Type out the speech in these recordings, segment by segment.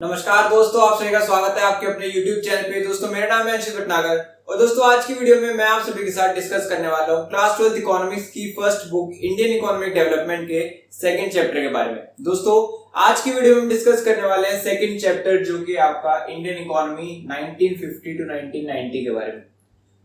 नमस्कार दोस्तों, आप सभी का स्वागत है आपके अपने YouTube चैनल पे। दोस्तों मेरा नाम है अंशित भटनागर और दोस्तों आज की वीडियो में मैं आप सभी के साथ डिस्कस करने वाला हूँ क्लास 12th इकोनॉमिक्स की first book Indian economic development के सेकंड चैप्टर के बारे में। दोस्तों आज की वीडियो में हम डिस्कस करने वाले हैं सेकंड चैप्टर जो कि आपका इंडियन इकोनॉमी 1950 टू 1990 के बारे में।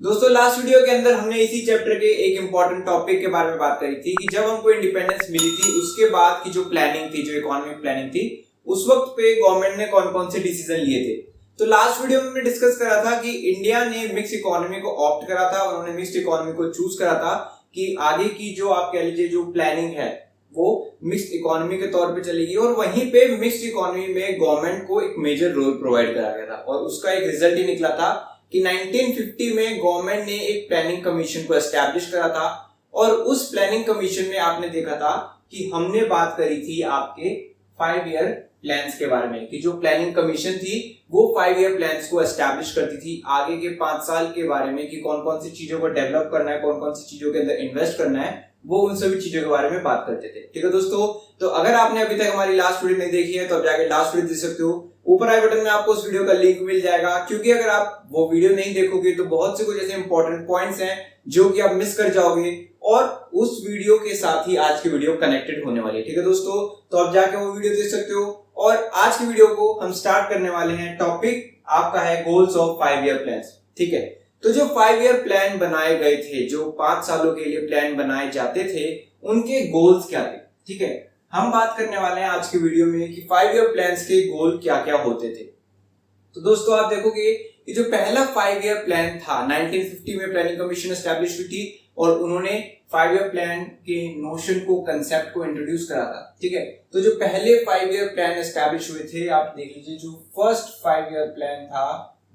दोस्तों लास्ट वीडियो के अंदर हमने इसी चैप्टर के एक इंपॉर्टेंट टॉपिक के बारे में बात करी थी कि जब हमको इंडिपेंडेंस मिली थी उसके बाद की जो प्लानिंग थी, जो इकोनॉमिक प्लानिंग थी, उस वक्त पे गवर्नमेंट ने कौन कौन से डिसीजन लिए थे। तो लास्ट वीडियो में हमने डिस्कस करा था कि इंडिया ने मिक्स इकोनॉमी को ऑप्ट करा था, उन्होंने मिक्स्ड इकोनॉमी को चूज करा था कि आगे की जो आप कह लीजिए जो प्लानिंग है वो मिक्स्ड इकोनॉमी के तौर पे चलेगी और वहीं पे मिक्स्ड इकोनॉमी में गवर्नमेंट को एक मेजर रोल प्रोवाइड करा गया था और उसका एक रिजल्ट ही निकला था कि 1950 में गवर्नमेंट ने एक प्लानिंग कमीशन को एस्टैब्लिश करा था और उस प्लानिंग कमीशन में आपने देखा था कि हमने बात करी थी आपके 5 ईयर प्लान्स के बारे में कि जो प्लानिंग कमीशन थी वो 5 ईयर प्लान्स को एस्टैब्लिश करती थी आगे के 5 साल के बारे में कि कौन कौन सी चीजों को डेवलप करना है, कौन कौन सी चीजों के अंदर इन्वेस्ट करना है, वो उन सभी चीजों के बारे में बात करते थे। ठीक है दोस्तों, तो अगर आपने अभी तक हमारी लास्ट वीडियो नहीं देखी है तो आप जाके लास्ट वीडियो देख सकते हो। ऊपर आई बटन में आपको उस वीडियो का लिंक मिल जाएगा, क्योंकि अगर आप वो वीडियो नहीं देखोगे तो बहुत से कुछ ऐसे इंपॉर्टेंट पॉइंट्स हैं जो कि आप मिस कर जाओगे और उस वीडियो के साथ ही आज की वीडियो कनेक्टेड होने वाली है। ठीक है दोस्तों, तो आप जाके वो वीडियो देख सकते हो और आज की वीडियो को हम स्टार्ट करने वाले हैं। टॉपिक आपका है गोल्स ऑफ 5 ईयर प्लान्स। ठीक है, तो जो 5 ईयर प्लान बनाए गए थे, जो 5 सालों के लिए प्लान बनाए जाते थे, उनके गोल्स क्या थे। ठीक है, हम बात करने वाले हैं आज की वीडियो में कि 5 ईयर प्लान्स के गोल क्या क्या होते थे। तो दोस्तों आप देखोगे कि जो पहला 5 ईयर प्लान था 1950 में प्लानिंग कमीशन एस्टैब्लिश हुई थी और उन्होंने 5 ईयर प्लान के नोशन को, कंसेप्ट को इंट्रोड्यूस करा था। ठीक है, तो जो पहले 5 ईयर प्लान एस्टैब्लिश हुए थे, आप देख लीजिए जो फर्स्ट 5 ईयर प्लान था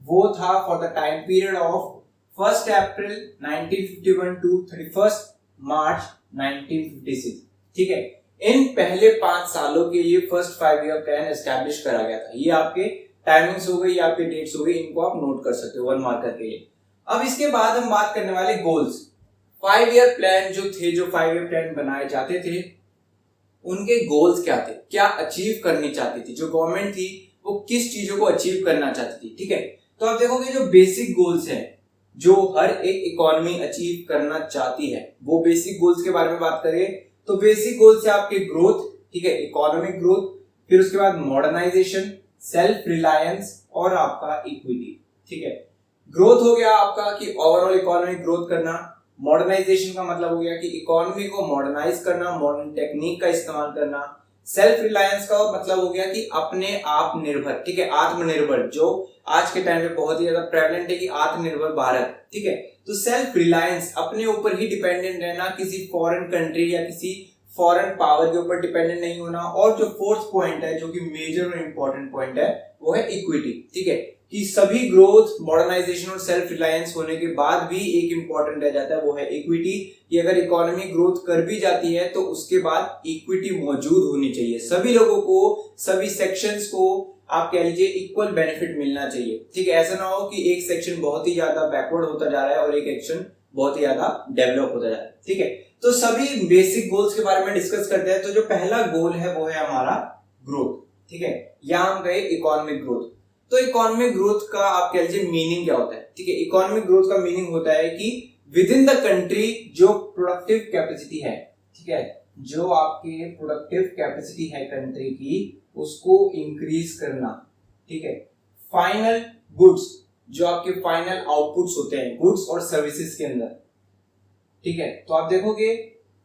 वो था for the time period of 1 April 1951 to 31 March 1956। ठीक है, इन पहले 5 सालों के लिए फर्स्ट 5 ईयर प्लान एस्टैब्लिश करा गया था। ये आपके टाइमिंग्स हो गई, आपके डेट्स हो गई, इनको आप नोट कर सकते हो 1 मार्कर के लिए। अब इसके बाद हम बात करने वाले गोल्स। 5 ईयर प्लान जो थे, जो 5 ईयर प्लान बनाए जाते थे, उनके गोल्स क्या थे, क्या अचीव करनी चाहती थी जो गवर्नमेंट थी, वो किस चीजों को अचीव करना चाहती थी। ठीक है, तो आप देखोगे जो बेसिक गोल्स हैं जो हर एक इकोनॉमी अचीव करना चाहती है, वो बेसिक गोल्स के बारे में बात करें तो बेसिक गोल्स है आपके ग्रोथ। ठीक है, इकोनॉमिक ग्रोथ, फिर उसके बाद मॉडर्नाइजेशन, सेल्फ रिलायंस और आपका इक्विटी। ठीक है, ग्रोथ हो गया आपका कि ओवरऑल इकोनॉमिक ग्रोथ करना। मॉडर्नाइजेशन का मतलब हो गया कि इकोनॉमी को मॉडर्नाइज करना, मॉडर्न टेक्निक का इस्तेमाल करना। सेल्फ रिलायंस का मतलब हो गया कि अपने आप निर्भर। ठीक है, आत्मनिर्भर, जो आज के टाइम पे बहुत ही ज्यादा प्रेवलेंट है कि आत्मनिर्भर भारत। ठीक है, तो सेल्फ रिलायंस, अपने ऊपर ही डिपेंडेंट रहना, किसी फॉरेन कंट्री या किसी फॉरेन पावर के ऊपर डिपेंडेंट नहीं होना। और जो फोर्थ पॉइंट है, जो कि मेजर और इंपॉर्टेंट पॉइंट है, वो है इक्विटी। ठीक है, कि सभी ग्रोथ, मॉडर्नाइजेशन और सेल्फ रिलायंस होने के बाद भी एक इंपॉर्टेंट रह जाता है, वो है इक्विटी। कि अगर इकोनॉमी ग्रोथ कर भी जाती है तो उसके बाद इक्विटी मौजूद होनी चाहिए। सभी लोगों को, सभी सेक्शंस को आप कह लीजिए इक्वल बेनिफिट मिलना चाहिए। ठीक है, ऐसा ना हो कि एक सेक्शन बहुत ही ज्यादा बैकवर्ड होता जा रहा है और एक सेक्शन बहुत ही ज्यादा डेवलप होता जा रहा है। ठीक है, तो सभी बेसिक गोल्स के बारे में डिस्कस करते हैं। तो जो पहला गोल है वो है हमारा ग्रोथ। ठीक है, यहां हम गए इकोनॉमिक ग्रोथ। तो इकोनॉमिक ग्रोथ का आप कह लीजिए मीनिंग क्या होता है। ठीक है, इकोनॉमिक ग्रोथ का मीनिंग होता है कि विद इन द कंट्री जो प्रोडक्टिव कैपेसिटी है, ठीक है, जो आपके प्रोडक्टिव कैपेसिटी है कंट्री की, उसको इंक्रीज करना। ठीक है, फाइनल गुड्स, जो आपके फाइनल आउटपुट्स होते हैं गुड्स और सर्विसेज के अंदर। ठीक है, तो आप देखोगे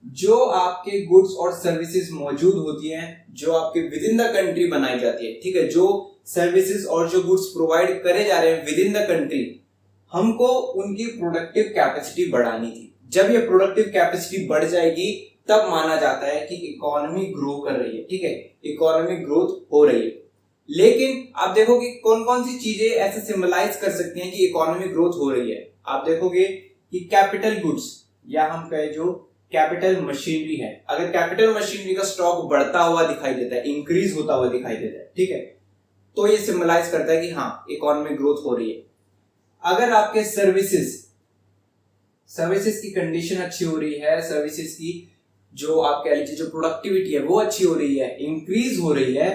जो आपके गुड्स और सर्विसेज मौजूद होती हैं, जो आपके विद इन द कंट्री बनाई जाती है। ठीक है, जो सर्विसेज और जो गुड्स प्रोवाइड करे जा रहे हैं विद इन द कंट्री, हमको उनकी प्रोडक्टिव कैपेसिटी बढ़ानी थी। जब ये प्रोडक्टिव कैपेसिटी बढ़ जाएगी तब माना जाता है कि इकोनॉमी ग्रो कर रही है। ठीक है, इकोनॉमिक ग्रोथ हो रही है। लेकिन आप देखोगे कौन कौन सी चीजें ऐसे सिंबलाइज कर सकती हैं कि इकोनॉमिक ग्रोथ हो रही है। आप देखोगे कि कैपिटल गुड्स, या हम कहे जो कैपिटल मशीनरी है, अगर कैपिटल मशीनरी का स्टॉक बढ़ता हुआ दिखाई देता है, इंक्रीज होता हुआ दिखाई देता है, ठीक है, तो ये सिंबलाइज करता है कि हाँ इकोनॉमिक ग्रोथ हो रही है। अगर आपके सर्विसेज की कंडीशन अच्छी हो रही है, सर्विसेज की जो आप कह लीजिए जो प्रोडक्टिविटी है वो अच्छी हो रही है, इंक्रीज हो रही है,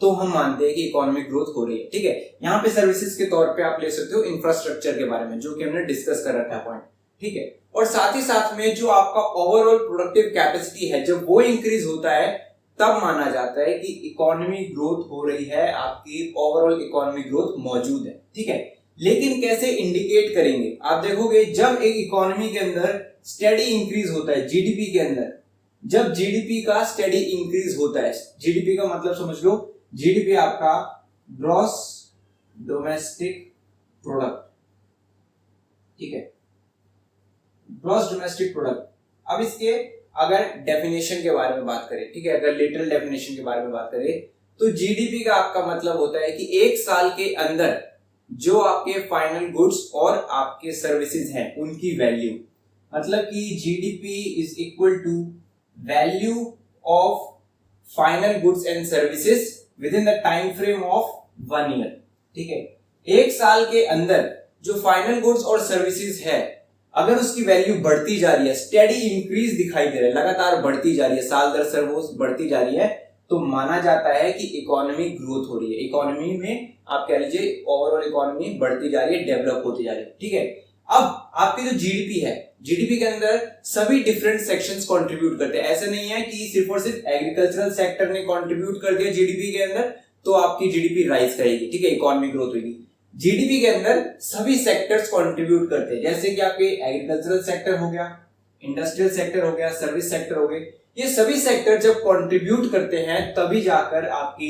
तो हम मानते हैं कि इकोनॉमिक ग्रोथ हो रही है। ठीक है, यहाँ पे सर्विसेज के तौर पे आप ले सकते हो इंफ्रास्ट्रक्चर के बारे में, जो कि हमने डिस्कस कर रखा है पॉइंट। ठीक है, और साथ ही साथ में जो आपका ओवरऑल प्रोडक्टिव कैपेसिटी है, जब वो इंक्रीज होता है तब माना जाता है कि इकोनॉमी ग्रोथ हो रही है, आपकी ओवरऑल इकोनॉमिक ग्रोथ मौजूद है। ठीक है, लेकिन कैसे इंडिकेट करेंगे? आप देखोगे जब एक इकोनॉमी के अंदर स्टेडी इंक्रीज होता है, जीडीपी के अंदर जब जीडीपी का स्टेडी इंक्रीज होता है, जीडीपी का मतलब समझ लो, जीडीपी आपका ग्रॉस डोमेस्टिक प्रोडक्ट। ठीक है, ग्रॉस डोमेस्टिक प्रोडक्ट। अब इसके अगर डेफिनेशन के बारे में बात करें, ठीक है, अगर लिटरल डेफिनेशन के बारे में बात करें तो जीडीपी का आपका मतलब होता है कि एक साल के अंदर जो आपके फाइनल गुड्स और आपके सर्विसेज हैं उनकी वैल्यू, मतलब कि GDP is equal to value of final goods and services within the time frame of 1 year. ठीक है, एक साल के अंदर जो फाइनल गुड्स और सर्विसेज है अगर उसकी वैल्यू बढ़ती जा रही है, स्टेडी इंक्रीज दिखाई दे रहा है, लगातार बढ़ती जा रही है, साल दर साल वो बढ़ती जा रही है, तो माना जाता है कि इकोनॉमी ग्रोथ हो रही है। इकोनॉमी में आप कह लीजिए ओवरऑल इकोनॉमी बढ़ती जा रही है, डेवलप होती जा रही है। ठीक है, अब आपकी जो जीडीपी है, जीडीपी के अंदर सभी डिफरेंट सेक्शंस कंट्रीब्यूट करते हैं। ऐसा नहीं है कि सिर्फ और सिर्फ एग्रीकल्चरल सेक्टर ने कंट्रीब्यूट कर दिया जीडीपी के अंदर तो आपकी जीडीपी राइज करेगी। ठीक है, इकोनॉमी ग्रोथ होगी। जीडीपी के अंदर सभी सेक्टर्स कंट्रीब्यूट करते हैं, जैसे कि आपके एग्रीकल्चरल सेक्टर हो गया, इंडस्ट्रियल सेक्टर हो गया, सर्विस सेक्टर हो गए। ये सभी सेक्टर जब कंट्रीब्यूट करते हैं तभी जाकर आपकी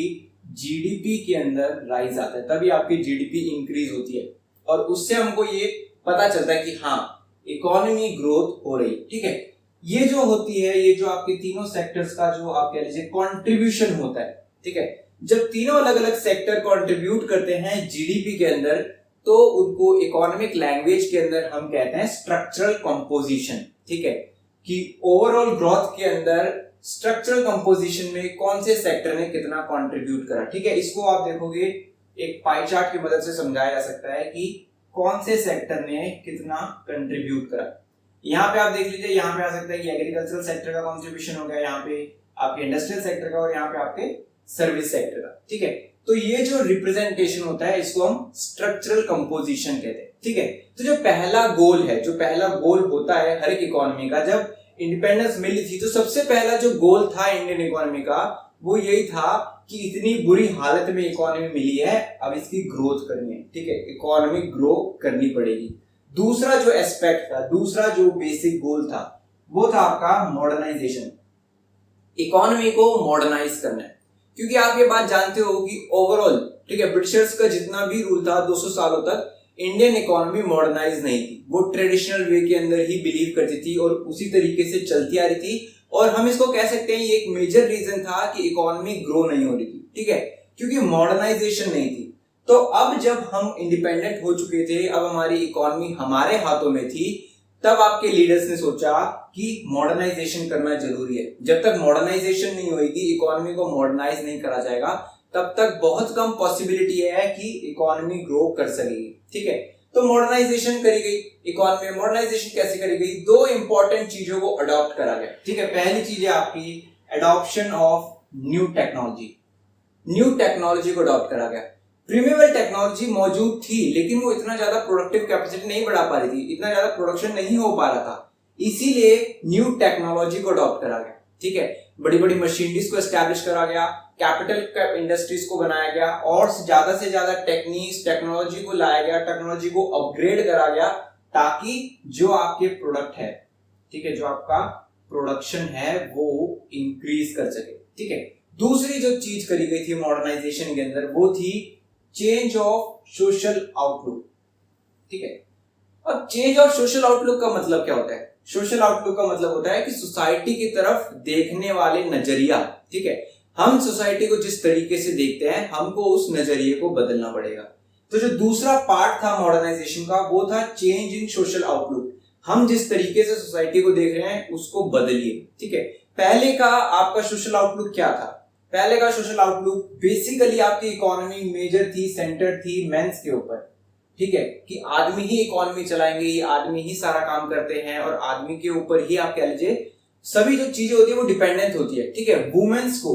जीडीपी के अंदर राइज आता है, तभी आपकी जीडीपी इंक्रीज होती है और उससे हमको ये पता चलता है कि हाँ इकोनॉमी ग्रोथ हो रही। ठीक है, ये जो होती है, ये जो आपके तीनों सेक्टर्स का जो आप कह लीजिए कंट्रीब्यूशन होता है। ठीक है, जब तीनों अलग अलग सेक्टर कंट्रीब्यूट करते हैं जीडीपी के अंदर तो उनको इकोनॉमिक लैंग्वेज के अंदर हम कहते हैं स्ट्रक्चरल कंपोजिशन। ठीक है, कि ओवरऑल ग्रोथ के अंदर स्ट्रक्चरल कंपोजिशन में कौन से सेक्टर ने कितना कंट्रीब्यूट करा। ठीक है, इसको आप देखोगे एक पाई चार्ट की मदद से समझाया जा सकता है कि कौन से सेक्टर ने कितना कंट्रीब्यूट करा। यहाँ पे आप देख लीजिए, यहाँ पे आ सकता है कि एग्रीकल्चरल सेक्टर का कंट्रीब्यूशन हो गया, यहाँ पे आपके इंडस्ट्रियल सेक्टर का और यहाँ पे आपके सर्विस सेक्टर का। ठीक है, तो ये जो रिप्रेजेंटेशन होता है इसको हम स्ट्रक्चरल कंपोजिशन कहते हैं। ठीक है, तो जो पहला गोल है, जो पहला गोल होता है हर एक इकोनॉमी का, जब इंडिपेंडेंस मिली थी तो सबसे पहला जो गोल था इंडियन इकोनॉमी का वो यही था कि इतनी बुरी हालत में इकोनॉमी मिली है, अब इसकी ग्रोथ करनी है। ठीक है, इकोनॉमी ग्रो करनी पड़ेगी। दूसरा जो एस्पेक्ट था, दूसरा जो बेसिक गोल था वो था आपका मॉडर्नाइजेशन। इकोनॉमी को मॉडर्नाइज करना है, क्योंकि आप ये बात जानते हो कि ओवरऑल, ठीक है, ब्रिटिशर्स का जितना भी रूल था 200 सालों तक इंडियन इकोनॉमी मॉडर्नाइज नहीं थी। वो ट्रेडिशनल वे के अंदर ही बिलीव करती थी और उसी तरीके से चलती आ रही थी और हम इसको कह सकते हैं ये एक मेजर रीजन था कि इकोनॉमी ग्रो नहीं हो रही थी। ठीक है, क्योंकि मॉडर्नाइजेशन नहीं थी। तो अब जब हम इंडिपेंडेंट हो चुके थे, अब हमारी इकोनॉमी हमारे हाथों में थी, तब आपके लीडर्स ने सोचा कि मॉडर्नाइजेशन करना जरूरी है। जब तक मॉडर्नाइजेशन नहीं होगी, इकोनॉमी को मॉडर्नाइज नहीं करा जाएगा, तब तक बहुत कम पॉसिबिलिटी है कि इकोनॉमी ग्रो कर सकेगी। ठीक है, तो मॉडर्नाइजेशन करी गई इकोनॉमी में। मॉडर्नाइजेशन कैसे करी गई? 2 इंपॉर्टेंट चीजों को अडॉप्ट करा गया। ठीक है, पहली चीज है आपकी adoption of new technology. New technology को अडॉप्ट करा गया। प्रीमियम टेक्नोलॉजी मौजूद थी लेकिन वो इतना ज्यादा प्रोडक्टिव कैपेसिटी नहीं बढ़ा पा रही थी, इतना ज्यादा प्रोडक्शन नहीं हो पा रहा था, इसीलिए न्यू टेक्नोलॉजी को अडॉप्ट करा गया। ठीक है, बड़ी बड़ी मशीनरीज को एस्टैब्लिश करा गया, कैपिटल इंडस्ट्रीज को बनाया गया और ज्यादा से ज्यादा टेक्नोलॉजी को लाया गया, टेक्नोलॉजी को अपग्रेड करा गया ताकि जो आपके प्रोडक्ट है, ठीक है, जो आपका प्रोडक्शन है वो इंक्रीज कर सके। ठीक है, दूसरी जो चीज करी गई थी मॉडर्नाइजेशन के अंदर वो थी चेंज ऑफ सोशल आउटलुक। ठीक है, अब चेंज ऑफ सोशल आउटलुक का मतलब क्या होता है? सोशल आउटलुक का मतलब होता है कि सोसाइटी की तरफ देखने वाले नजरिया। ठीक है, हम सोसाइटी को जिस तरीके से देखते हैं हमको उस नजरिए को बदलना पड़ेगा। तो जो दूसरा पार्ट था मॉडर्नाइजेशन का वो था चेंज इन सोशल आउटलुक। हम जिस तरीके से सोसाइटी को देख रहे हैं उसको बदलिए। ठीक है, पहले का आपका सोशल आउटलुक क्या था? पहले का सोशल आउटलुक बेसिकली आपकी इकोनॉमी मेजर थी, सेंटर थी मेंस के ऊपर। ठीक है, कि आदमी ही इकोनॉमी चलाएंगे, आदमी ही सारा काम करते हैं और आदमी के ऊपर ही आप कह लीजिए सभी जो चीजें होती है वो डिपेंडेंट होती है। ठीक है, वुमेन्स को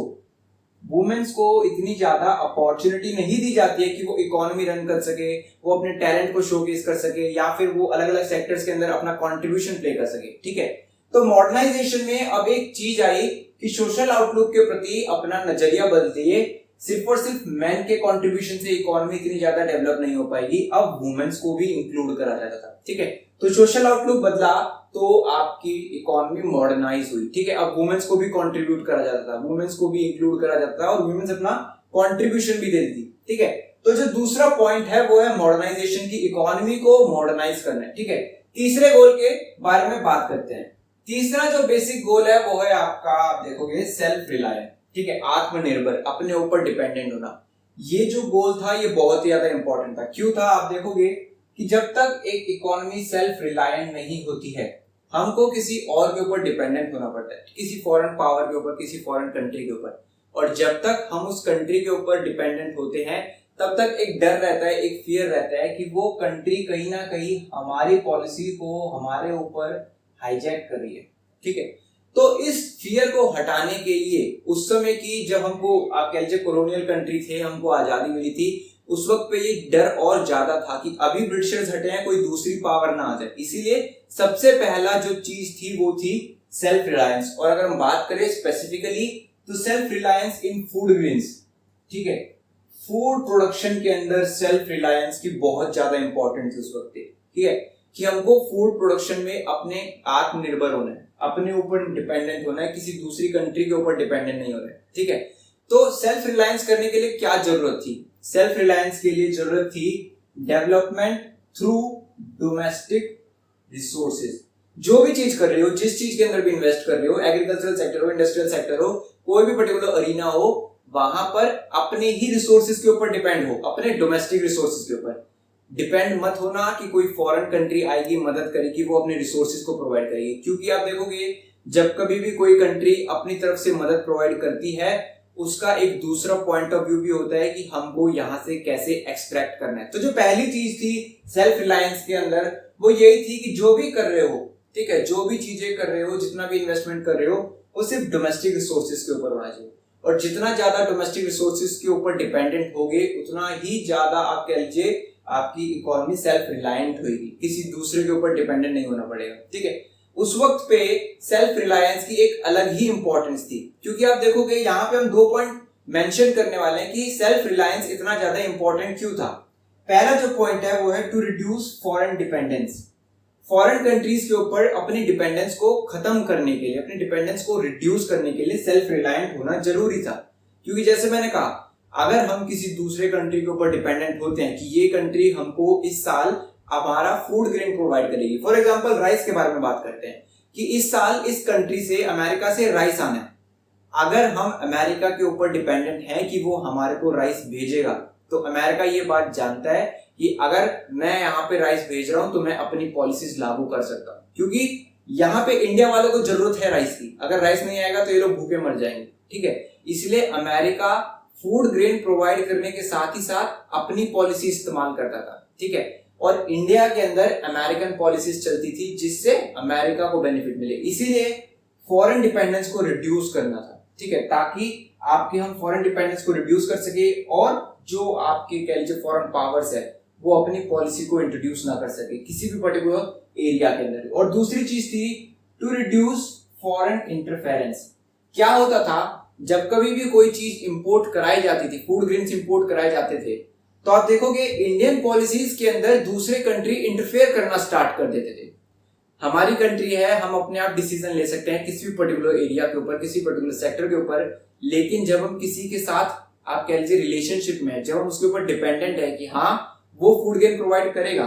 वुमेन्स को इतनी ज्यादा अपॉर्चुनिटी नहीं दी जाती है कि वो इकोनॉमी रन कर सके, वो अपने टैलेंट को शोकेस कर सके, या फिर वो अलग अलग सेक्टर्स के अंदर अपना कंट्रीब्यूशन प्ले कर सके। ठीक है, तो मॉडर्नाइजेशन में अब एक चीज आई कि सोशल आउटलुक के प्रति अपना नजरिया बदल दिए। सिर्फ और सिर्फ मैन के कंट्रीब्यूशन से इकोनॉमी इतनी ज्यादा डेवलप नहीं हो पाएगी, अब वुमेन्स को भी इंक्लूड करा जाता था। ठीक है, तो सोशल आउटलुक बदला तो आपकी इकोनॉमी मॉडर्नाइज हुई। ठीक है, अब वुमेन्स को भी कंट्रीब्यूट करा जाता था, वुमेन्स को भी इंक्लूड करा जाता था और वुमेन्स अपना कंट्रीब्यूशन भी देती थी। ठीक है, तो जो दूसरा पॉइंट है वो है मॉडर्नाइजेशन की, इकोनॉमी को मॉडर्नाइज करना है। ठीक है, तीसरे गोल के बारे में बात करते हैं। तीसरा जो बेसिक गोल है वो है आपका, आप देखोगे, सेल्फ रिलायंट। ठीक है, आत्मनिर्भर, अपने ऊपर डिपेंडेंट होना। ये जो गोल था ये बहुत ही ज्यादा इंपॉर्टेंट था। क्यों था? आप देखोगे कि जब तक एक इकोनॉमी सेल्फ रिलायंट नहीं होती है, हमको किसी और के ऊपर डिपेंडेंट होना पड़ता है, किसी फॉरेन पावर के ऊपर, किसी फॉरेन कंट्री के ऊपर। और जब तक हम उस कंट्री के ऊपर डिपेंडेंट होते हैं तब तक एक डर रहता है, एक फियर रहता है कि वो कंट्री कहीं ना कहीं हमारी पॉलिसी को हमारे ऊपर हाईजैक कर रही है। ठीक है, तो इस फियर को हटाने के लिए उस समय की, जब हमको आप कह लीजिए कॉलोनियल कंट्री थे, हमको आजादी मिली थी, उस वक्त पे ये डर और ज्यादा था कि अभी ब्रिटिशर्स हटे हैं, कोई दूसरी पावर ना आ जाए। इसीलिए सबसे पहला जो चीज थी वो थी सेल्फ रिलायंस। और अगर हम बात करें स्पेसिफिकली तो सेल्फ रिलायंस इन फूड ग्रेन्स। ठीक है, फूड प्रोडक्शन के अंदर सेल्फ रिलायंस की बहुत ज्यादा इंपॉर्टेंट थी उस वक्त। ठीक है, कि हमको फूड प्रोडक्शन में अपने आत्मनिर्भर होना है, अपने ऊपर डिपेंडेंट होना है, किसी दूसरी कंट्री के ऊपर डिपेंडेंट नहीं होना है। ठीक है, तो सेल्फ रिलायंस करने के लिए क्या जरूरत थी? सेल्फ रिलायंस के लिए जरूरत थी डेवलपमेंट थ्रू डोमेस्टिक रिसोर्सेज। जो भी चीज कर रहे हो, जिस चीज के अंदर भी इन्वेस्ट कर रहे हो, एग्रीकल्चरल सेक्टर हो, इंडस्ट्रियल सेक्टर हो, कोई भी पर्टिकुलर अरीना हो, वहां पर अपने ही रिसोर्सेज के ऊपर डिपेंड हो, अपने डोमेस्टिक रिसोर्सेज के ऊपर डिपेंड मत होना कि कोई फॉरेन कंट्री आएगी, मदद करेगी, वो अपने रिसोर्सेज को प्रोवाइड करेगी। क्योंकि आप देखोगे जब कभी भी कोई कंट्री अपनी तरफ से मदद प्रोवाइड करती है, उसका एक दूसरा पॉइंट ऑफ व्यू भी होता है कि हमको यहां से कैसे एक्सट्रैक्ट करना है। तो जो पहली चीज थी सेल्फ रिलायंस के अंदर, वो यही थी कि जो भी कर रहे हो, ठीक है, जो भी चीजें कर रहे हो, जितना भी इन्वेस्टमेंट कर रहे हो, वो सिर्फ डोमेस्टिक रिसोर्सेज के ऊपर होना चाहिए। और जितना ज्यादा डोमेस्टिक रिसोर्सेज के ऊपर डिपेंडेंट होगे, उतना ही ज्यादा आप कह लीजिए आपकी इकोनॉमी सेल्फ रिलायंट होगी, किसी दूसरे के ऊपर डिपेंडेंट नहीं होना पड़ेगा। ठीक है, उस वक्त पे सेल्फ रिलायंस की एक अलग ही इंपॉर्टेंस थी। क्योंकि आप देखोगे यहाँ पे हम 2 पॉइंट मेंशन करने वाले हैं कि सेल्फ रिलायंस इतना ज्यादा इंपॉर्टेंट क्यों था। पहला जो पॉइंट है वो है to reduce foreign dependence. Foreign countries के ऊपर अपनी डिपेंडेंस को खत्म करने के लिए, अपनी डिपेंडेंस को रिड्यूस करने के लिए सेल्फ रिलायंट होना जरूरी था। क्योंकि जैसे मैंने कहा, अगर हम किसी दूसरे कंट्री के ऊपर डिपेंडेंट होते हैं कि ये कंट्री हमको इस साल हमारा फूड ग्रेन प्रोवाइड करेगी, फॉर एग्जांपल राइस के बारे में बात करते हैं कि इस साल इस कंट्री से, अमेरिका से राइस आना है। अगर हम अमेरिका के ऊपर डिपेंडेंट हैं कि वो हमारे को राइस भेजेगा, तो अमेरिका ये बात जानता है कि अगर मैं यहाँ पे राइस भेज रहा हूं तो मैं अपनी पॉलिसीज लागू कर सकता हूँ। क्योंकि यहाँ पे इंडिया वालों को जरूरत है राइस की, अगर राइस नहीं आएगा तो ये लोग भूखे मर जाएंगे। ठीक है, इसलिए अमेरिका फूड ग्रेन प्रोवाइड करने के साथ ही साथ अपनी पॉलिसी इस्तेमाल करता था। ठीक है, और इंडिया के अंदर अमेरिकन पॉलिसीज चलती थी जिससे अमेरिका को बेनिफिट मिले। इसीलिए फॉरेन डिपेंडेंस को रिड्यूस करना था। ठीक है, ताकि आपके हम फॉरेन डिपेंडेंस को रिड्यूस कर सके और जो आपके कह लीजिए फॉरेन पावर्स है वो अपनी पॉलिसी को इंट्रोड्यूस ना कर सके किसी भी पर्टिकुलर एरिया के अंदर। और दूसरी चीज थी टू रिड्यूस फॉरेन इंटरफेरेंस। क्या होता था, जब कभी भी कोई चीज इंपोर्ट कराई जाती थी, फूड ग्रेन्स इंपोर्ट कराए जाते थे, तो आप देखोगे इंडियन पॉलिसीज के अंदर दूसरे कंट्री इंटरफेयर करना स्टार्ट कर देते थे। हमारी कंट्री है, हम अपने आप डिसीजन ले सकते हैं किसी भी पर्टिकुलर एरिया के ऊपर, किसी पर्टिकुलर सेक्टर के ऊपर, लेकिन जब हम किसी के साथ आप कह लीजिए रिलेशनशिप में, जब हम उसके ऊपर डिपेंडेंट है कि हाँ वो फूड ग्रेन प्रोवाइड करेगा,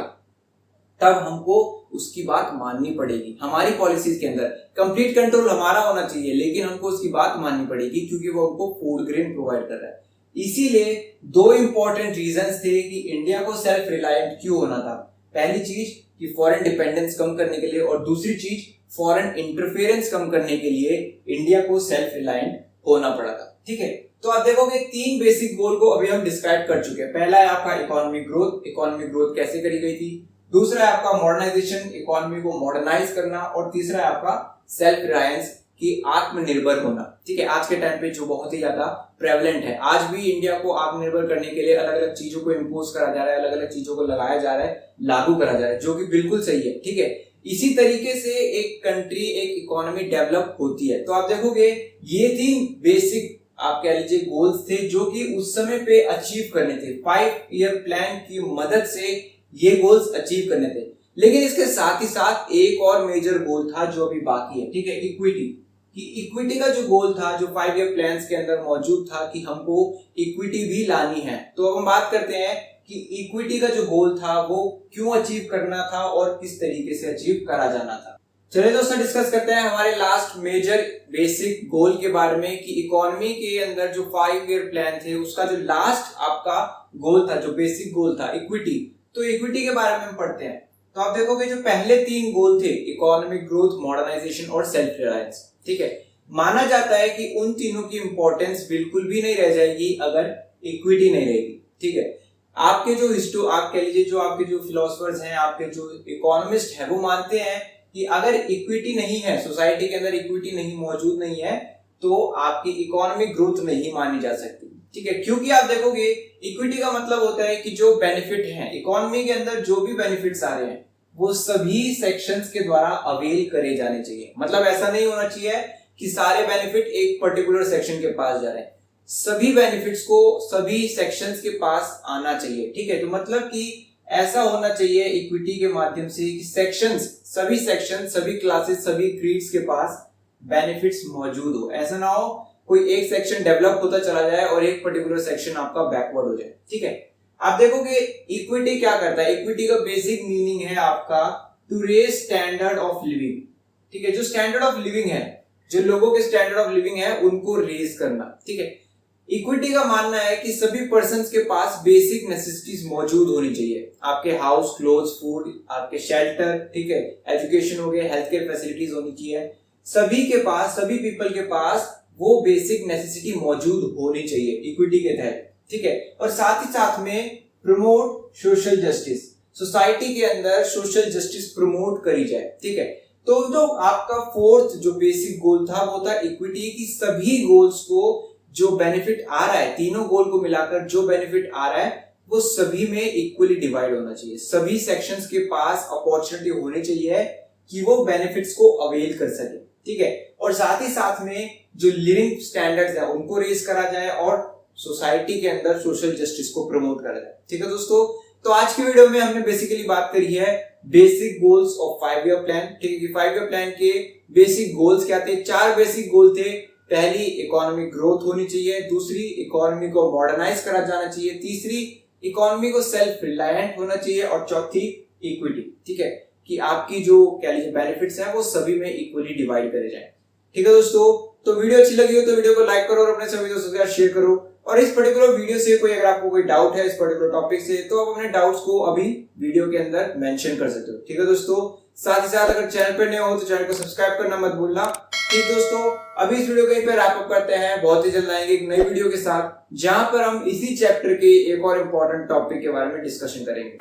तब हमको उसकी बात माननी पड़ेगी। हमारी पॉलिसीज के अंदर कंप्लीट कंट्रोल हमारा होना चाहिए, लेकिन हमको उसकी बात माननी पड़ेगी क्योंकि वो हमको फूड ग्रेन प्रोवाइड कर रहा है। इसीलिए 2 इंपॉर्टेंट रीजंस थे कि इंडिया को सेल्फ रिलायंट क्यों होना था। पहली चीज कि फॉरेन डिपेंडेंस कम करने के लिए, और दूसरी चीज फॉरेन इंटरफेरेंस कम करने के लिए इंडिया को सेल्फ रिलायंट होना पड़ा था। ठीक है, तो आप देखोगे 3 बेसिक गोल को अभी हम डिस्क्राइब कर चुके हैं। पहला है आपका इकोनॉमिक ग्रोथ, इकोनॉमिक ग्रोथ कैसे करी गई थी। दूसरा है आपका मॉडर्नाइजेशन, इकोनॉमी को मॉडर्नाइज करना, और तीसरा है आपका सेल्फ रिलायंस की आत्मनिर्भर होना। ठीक है, आज के टाइम पे जो बहुत ही ज्यादा प्रेवलेंट है। आज भी इंडिया को आत्मनिर्भर करने के लिए अलग अलग चीजों को इम्पोज करा जा रहा है, अलग अलग चीजों को लगाया जा रहा है, लागू करा जा रहा है, जो कि बिल्कुल सही है। ठीक है, इसी तरीके से एक कंट्री, एक इकोनॉमी डेवलप होती है। तो आप देखोगे ये 3 बेसिक आप कह लीजिए गोल्स थे जो कि उस समय पे अचीव करने थे। 5 ईयर प्लान की मदद से ये गोल्स अचीव करने थे। लेकिन इसके साथ ही साथ एक और मेजर गोल था जो अभी बाकी है, ठीक है, इक्विटी। कि इक्विटी का जो गोल था, जो 5 ईयर प्लान्स के अंदर मौजूद था कि हमको इक्विटी भी लानी है। तो अब हम बात करते हैं कि इक्विटी का जो गोल था वो क्यों अचीव करना था और किस तरीके से अचीव करा जाना था। चलिए दोस्तों, डिस्कस करते हैं हमारे लास्ट मेजर बेसिक गोल के बारे में कि इकोनॉमी के अंदर जो 5 ईयर प्लान थे उसका जो लास्ट आपका गोल था, जो बेसिक गोल था इक्विटी। तो इक्विटी के बारे में हम पढ़ते हैं। तो आप देखोगे जो पहले 3 गोल थे, इकोनॉमिक ग्रोथ, मॉडर्नाइजेशन और सेल्फ रिलायंस, ठीक है, माना जाता है कि उन तीनों की इंपॉर्टेंस बिल्कुल भी नहीं रह जाएगी अगर इक्विटी नहीं रहेगी। ठीक है, आपके जो आप कह लीजिए जो आपके जो फिलोसफर्स हैं, आपके जो इकोनॉमिस्ट हैं, वो मानते हैं कि अगर इक्विटी नहीं है, सोसाइटी के अंदर इक्विटी नहीं मौजूद नहीं है, तो आपकी इकोनॉमिक ग्रोथ नहीं मानी जा सकती। ठीक है, क्योंकि आप देखोगे इक्विटी का मतलब होता है कि जो बेनिफिट है इकोनॉमी के अंदर, जो भी बेनिफिट्स आ रहे हैं वो सभी सेक्शंस के द्वारा अवेल करे जाने चाहिए। मतलब ऐसा नहीं होना चाहिए कि सारे बेनिफिट एक पर्टिकुलर सेक्शन के पास जा रहे हैं, सभी बेनिफिट्स को सभी सेक्शंस के पास आना चाहिए। ठीक है, तो मतलब कि ऐसा होना चाहिए इक्विटी के माध्यम से कि सभी सेक्शन, सभी क्लासेस, सभी क्रीड्स के पास बेनिफिट्स मौजूद हो। ऐसा ना हो कोई एक सेक्शन डेवलप होता चला जाए और एक पर्टिकुलर सेक्शन आपका बैकवर्ड हो जाए। ठीक है, आप देखोगे इक्विटी क्या करता है। इक्विटी का बेसिक मीनिंग है आपका to raise standard of living. ठीक है, जो स्टैंडर्ड ऑफ लिविंग है, जो लोगों के स्टैंडर्ड ऑफ लिविंग है उनको रेज करना। ठीक है, इक्विटी का मानना है कि सभी पर्सन्स के पास बेसिक नेसेसिटीज मौजूद होनी चाहिए। आपके हाउस, क्लोथ्स, फूड, आपके शेल्टर, ठीक है, एजुकेशन हो गया, हेल्थ केयर फैसिलिटीज होनी चाहिए। सभी के पास, सभी पीपल के पास वो बेसिक नेसेसिटी मौजूद होनी चाहिए इक्विटी के तहत। ठीक है, और साथ ही साथ में प्रमोट सोशल जस्टिस, सोसाइटी के अंदर सोशल जस्टिस प्रमोट करी जाए। ठीक है, तो जो आपका 4th जो बेसिक गोल था वो था इक्विटी की सभी गोल्स को जो बेनिफिट आ रहा है, तीनों गोल को मिलाकर जो बेनिफिट आ रहा है वो सभी में इक्वली डिवाइड होना चाहिए। सभी सेक्शंस के पास अपॉर्चुनिटी होनी चाहिए कि वो बेनिफिट्स को अवेल कर सके। ठीक है, और साथ ही साथ में जो लिविंग स्टैंडर्ड्स है उनको रेज करा जाए और सोसाइटी के अंदर सोशल जस्टिस को प्रमोट करा जाए। ठीक है दोस्तों, तो आज की वीडियो में हमने बेसिकली बात करी है basic goals of 5 year plan. ठीक है, कि 5 ईयर प्लान के बेसिक गोल्स क्या थे। 4 बेसिक गोल थे। पहली, इकोनॉमिक ग्रोथ होनी चाहिए। दूसरी, इकोनॉमी को मॉडर्नाइज करा जाना चाहिए। तीसरी, इकोनॉमी को सेल्फ रिलायंट होना चाहिए। और चौथी, इक्विटी। ठीक है, कि आपकी जो कह लीजिए बेनिफिट्स हैं वो सभी में इक्वली डिवाइड करे जाए। ठीक है दोस्तों, तो वीडियो अच्छी लगी हो तो वीडियो को लाइक करो और अपने सभी दोस्तों के साथ शेयर करो। और इस पर्टिकुलर वीडियो से कोई अगर आपको कोई डाउट है इस पर्टिकुलर टॉपिक से, तो आप अपने डाउट्स को अभी वीडियो के अंदर मेंशन कर सकते हो। ठीक है दोस्तों, साथ ही साथ अगर चैनल पर नए हो तो चैनल को सब्सक्राइब करना मत भूलना। ठीक दोस्तों, अभी इस वीडियो को यहीं पे रैप अप करते हैं। बहुत ही जल्द आएंगे एक नई वीडियो के साथ जहां पर हम इसी चैप्टर के एक और इम्पोर्टेंट टॉपिक के बारे में डिस्कशन करेंगे।